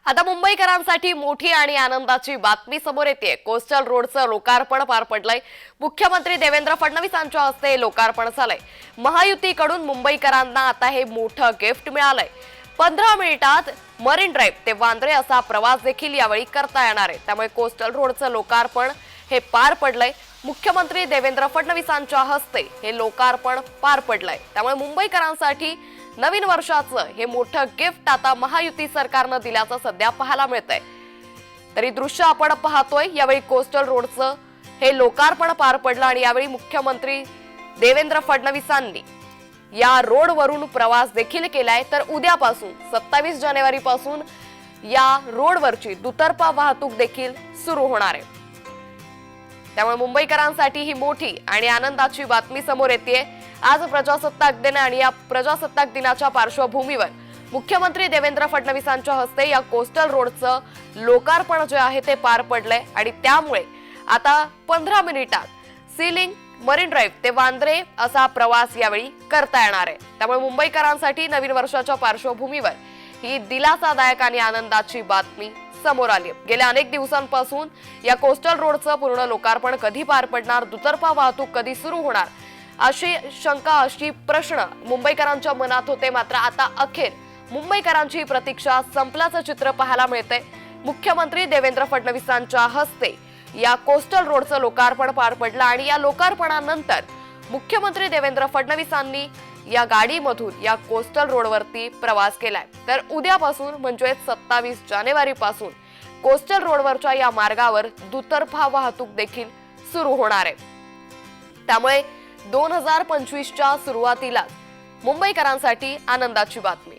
आता मुंबईकरांसाठी मोठी आणि आनंदाची बातमी समोर येते। कोस्टल रोडचं लोकार्पण पार पडलंय। मुख्यमंत्री देवेंद्र फडणवीसांच्या हस्ते लोकार्पण झालंय। महायुतीकडून मुंबईकरांना आता हे मोठं गिफ्ट मिळालंय। 15 मिनिटात मरीन ड्राइव्ह ते वांद्रे असा प्रवास देखील यावेळी करता येणार आहे। त्यामुळे कोस्टल रोडचं लोकार्पण हे पार पडलंय। मुख्यमंत्री देवेंद्र फडणवीसांच्या हस्ते हे लोकार्पण पार पडलंय। त्यामुळे मुंबईकरांसाठी नवीन वर्षाचं हे मोठं गिफ्ट आता महायुती सरकारनं दिल्याचं सध्या पाहायला मिळतंय। तरी दृश्य आपण पाहतोय, यावेळी कोस्टल रोडचं हे लोकार्पण पार पडलं आणि यावेळी मुख्यमंत्री देवेंद्र फडणवीसांनी या रोडवरून प्रवास देखील केलाय। तर उद्यापासून 27 जानेवारी पासून या रोडवरची दुतर्फा वाहतूक देखील सुरू होणार आहे। त्यामुळे मुंबईकरांसाठी ही मोठी आणि आनंदाची बातमी समोर येते। आज प्रजासत्ताक दिन आणि या प्रजासत्ताक दिनाच्या पार्श्वभूमीवर मुख्यमंत्री देवेंद्र फडणवीसांच्या हस्ते या कोस्टल रोडचं लोकार्पण जे आहे ते पार पडलंय आणि त्यामुळे आता 15 मिनिटात सीलिंग मरीन ड्राइव्ह ते वांद्रे असा प्रवास यावेळी करता येणार आहे। त्यामुळे मुंबईकरांसाठी नवीन वर्षाच्या पार्श्वभूमीवर ही दिलासादायक आणि आनंदाची बातमी समोर आली। गेल्या अनेक दिवसांपासून या कोस्टल रोडचं पूर्ण लोकार्पण कधी पार पडणार, दुतर्फा वाहतूक कधी सुरू होणार अशी शंका, अशी प्रश्न मुंबईकरांच्या मनात होते। मात्र आता अखेर मुंबईकरांची प्रतीक्षा संपल्याचं चित्र पाहायला मिळतंय। मुख्यमंत्री देवेंद्र फडणवीसांच्या हस्ते या कोस्टल रोडचं लोकार्पण पार पडलं आणि या लोकार्पणानंतर मुख्यमंत्री देवेंद्र फडणवीसांनी या गाडीमधून या कोस्टल रोडवरती प्रवास केलाय। तर उद्यापासून म्हणजे 27 जानेवारी पासून कोस्टल रोडवरच्या या मार्गावर दुतर्फा वाहतूक देखील सुरू होणार आहे। त्यामुळे 2025च्या सुरुवातीला मुंबईकरांसाठी आनंदाची बातमी।